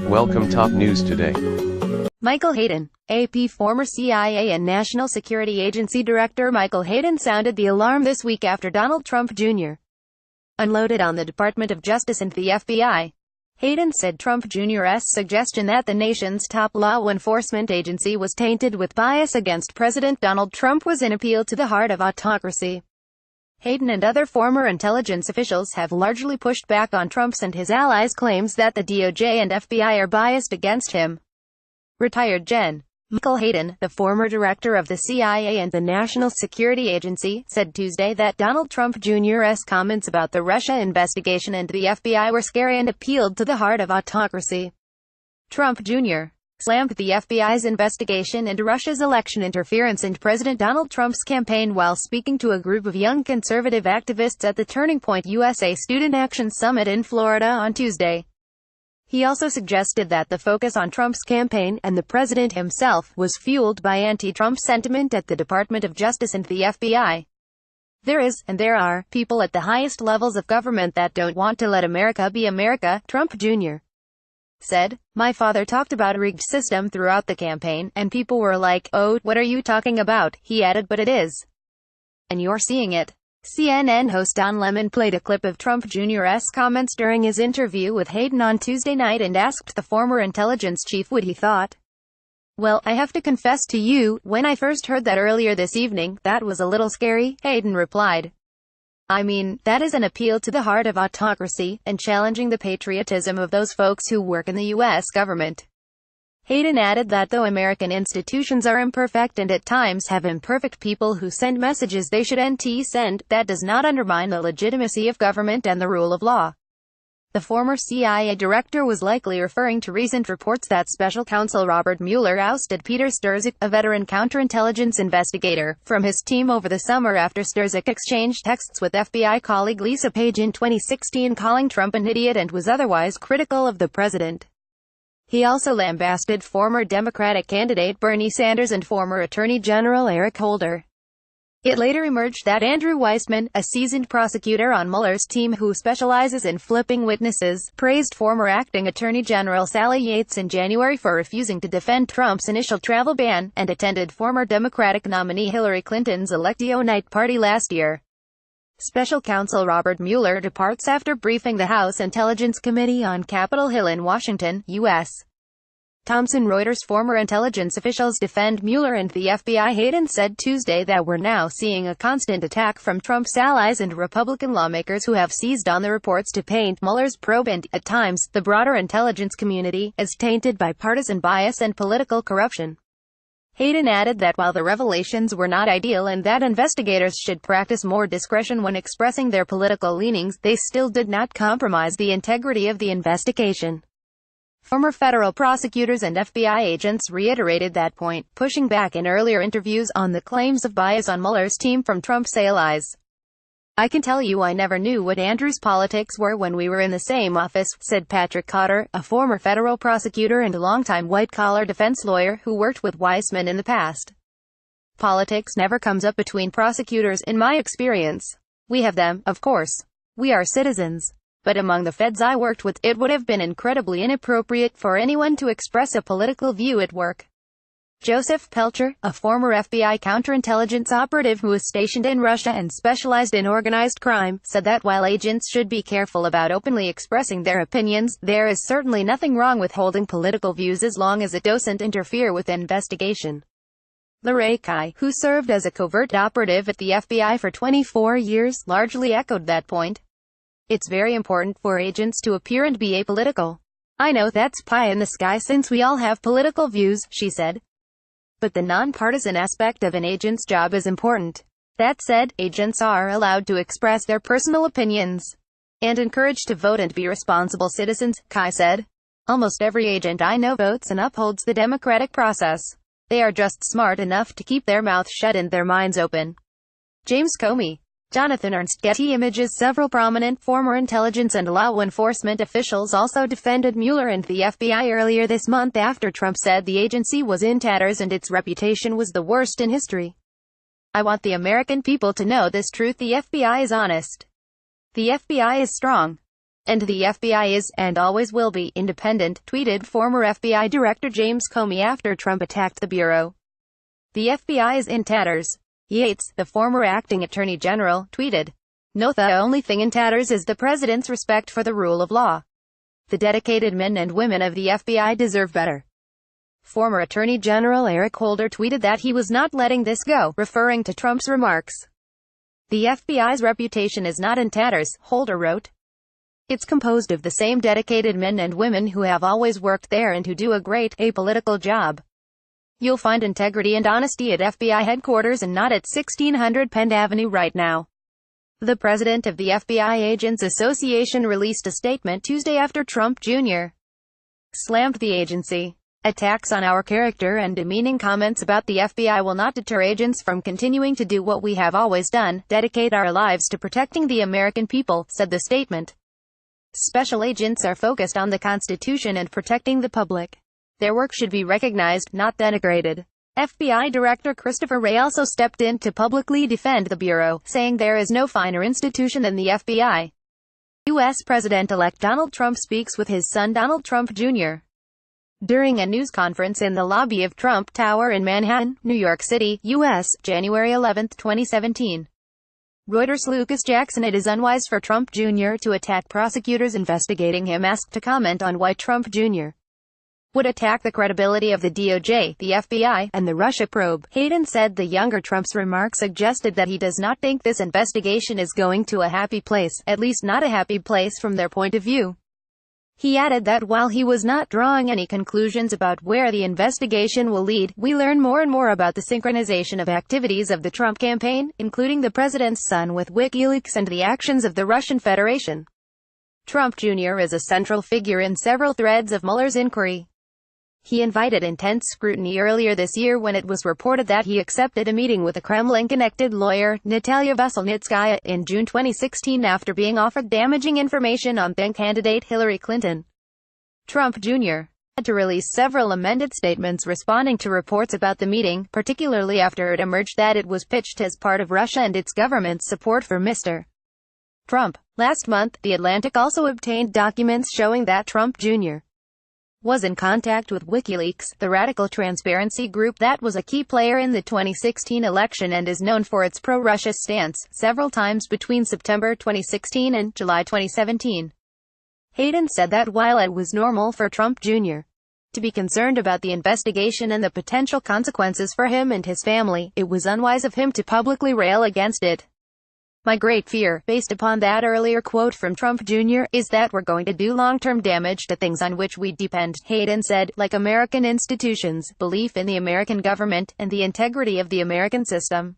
Welcome top news today. Michael Hayden, AP. Former CIA and National Security Agency Director Michael Hayden sounded the alarm this week after Donald Trump Jr. unloaded on the Department of Justice and the FBI. Hayden said Trump Jr.'s suggestion that the nation's top law enforcement agency was tainted with bias against President Donald Trump was an appeal to the heart of autocracy. Hayden and other former intelligence officials have largely pushed back on Trump's and his allies' claims that the DOJ and FBI are biased against him. Retired Gen. Michael Hayden, the former director of the CIA and the National Security Agency, said Tuesday that Donald Trump Jr.'s comments about the Russia investigation and the FBI were scary and appealed to the heart of autocracy. Trump Jr. slammed the FBI's investigation into Russia's election interference and President Donald Trump's campaign while speaking to a group of young conservative activists at the Turning Point USA Student Action Summit in Florida on Tuesday. He also suggested that the focus on Trump's campaign, and the president himself, was fueled by anti-Trump sentiment at the Department of Justice and the FBI. There is, and there are, people at the highest levels of government that don't want to let America be America, Trump Jr. said. My father talked about a rigged system throughout the campaign, and people were like, oh, what are you talking about? He added, but it is. And you're seeing it. CNN host Don Lemon played a clip of Trump Jr.'s comments during his interview with Hayden on Tuesday night and asked the former intelligence chief what he thought. Well, I have to confess to you, when I first heard that earlier this evening, that was a little scary, Hayden replied. I mean, that is an appeal to the heart of autocracy, and challenging the patriotism of those folks who work in the U.S. government. Hayden added that though American institutions are imperfect and at times have imperfect people who send messages they shouldn't send, that does not undermine the legitimacy of government and the rule of law. The former CIA director was likely referring to recent reports that Special Counsel Robert Mueller ousted Peter Strzok, a veteran counterintelligence investigator, from his team over the summer after Strzok exchanged texts with FBI colleague Lisa Page in 2016 calling Trump an idiot and was otherwise critical of the president. He also lambasted former Democratic candidate Bernie Sanders and former Attorney General Eric Holder. It later emerged that Andrew Weissmann, a seasoned prosecutor on Mueller's team who specializes in flipping witnesses, praised former acting Attorney General Sally Yates in January for refusing to defend Trump's initial travel ban, and attended former Democratic nominee Hillary Clinton's electio night party last year. Special Counsel Robert Mueller departs after briefing the House Intelligence Committee on Capitol Hill in Washington, U.S. Thomson Reuters former intelligence officials defend Mueller and the FBI. Hayden said Tuesday that we're now seeing a constant attack from Trump's allies and Republican lawmakers who have seized on the reports to paint Mueller's probe and, at times, the broader intelligence community, as tainted by partisan bias and political corruption. Hayden added that while the revelations were not ideal and that investigators should practice more discretion when expressing their political leanings, they still did not compromise the integrity of the investigation. Former federal prosecutors and FBI agents reiterated that point, pushing back in earlier interviews on the claims of bias on Mueller's team from Trump's allies. I can tell you I never knew what Andrew's politics were when we were in the same office, said Patrick Cotter, a former federal prosecutor and longtime white-collar defense lawyer who worked with Weissmann in the past. Politics never comes up between prosecutors in my experience. We have them, of course. We are citizens. But among the feds I worked with, it would have been incredibly inappropriate for anyone to express a political view at work. Joseph Pelcher, a former FBI counterintelligence operative who was stationed in Russia and specialized in organized crime, said that while agents should be careful about openly expressing their opinions, there is certainly nothing wrong with holding political views as long as it doesn't interfere with an investigation. Larry Kai, who served as a covert operative at the FBI for 24 years, largely echoed that point. It's very important for agents to appear and be apolitical. I know that's pie in the sky since we all have political views, she said. But the nonpartisan aspect of an agent's job is important. That said, agents are allowed to express their personal opinions and encouraged to vote and be responsible citizens, Kai said. Almost every agent I know votes and upholds the democratic process. They are just smart enough to keep their mouth shut and their minds open. James Comey, Jonathan Ernst. Getty Images. Several prominent former intelligence and law enforcement officials also defended Mueller and the FBI earlier this month after Trump said the agency was in tatters and its reputation was the worst in history. I want the American people to know this truth: the FBI is honest. The FBI is strong. And the FBI is, and always will be, independent, tweeted former FBI Director James Comey after Trump attacked the Bureau. The FBI is in tatters. Yates, the former acting Attorney General, tweeted, "No, the only thing in tatters is the president's respect for the rule of law. The dedicated men and women of the FBI deserve better." Former Attorney General Eric Holder tweeted that he was not letting this go, referring to Trump's remarks. "The FBI's reputation is not in tatters," Holder wrote. "It's composed of the same dedicated men and women who have always worked there and who do a great, apolitical job. You'll find integrity and honesty at FBI headquarters and not at 1600 Penn Avenue right now." The president of the FBI Agents Association released a statement Tuesday after Trump Jr. slammed the agency. "Attacks on our character and demeaning comments about the FBI will not deter agents from continuing to do what we have always done, dedicate our lives to protecting the American people," said the statement. "Special agents are focused on the Constitution and protecting the public. Their work should be recognized, not denigrated." FBI Director Christopher Wray also stepped in to publicly defend the Bureau, saying there is no finer institution than the FBI. U.S. President-elect Donald Trump speaks with his son Donald Trump Jr. during a news conference in the lobby of Trump Tower in Manhattan, New York City, U.S., January 11, 2017. Reuters' Lucas Jackson. It is unwise for Trump Jr. to attack prosecutors investigating him. Asked to comment on why Trump Jr. would attack the credibility of the DOJ, the FBI, and the Russia probe, Hayden said the younger Trump's remarks suggested that he does not think this investigation is going to a happy place, at least not a happy place from their point of view. He added that while he was not drawing any conclusions about where the investigation will lead, we learn more and more about the synchronization of activities of the Trump campaign, including the president's son with WikiLeaks and the actions of the Russian Federation. Trump Jr. is a central figure in several threads of Mueller's inquiry. He invited intense scrutiny earlier this year when it was reported that he accepted a meeting with a Kremlin-connected lawyer, Natalia Veselnitskaya, in June 2016 after being offered damaging information on then-candidate Hillary Clinton. Trump Jr. had to release several amended statements responding to reports about the meeting, particularly after it emerged that it was pitched as part of Russia and its government's support for Mr. Trump. Last month, The Atlantic also obtained documents showing that Trump Jr. was in contact with WikiLeaks, the radical transparency group that was a key player in the 2016 election and is known for its pro-Russia stance, several times between September 2016 and July 2017. Hayden said that while it was normal for Trump Jr. to be concerned about the investigation and the potential consequences for him and his family, it was unwise of him to publicly rail against it. "My great fear, based upon that earlier quote from Trump Jr., is that we're going to do long-term damage to things on which we depend," Hayden said, "like American institutions, belief in the American government, and the integrity of the American system."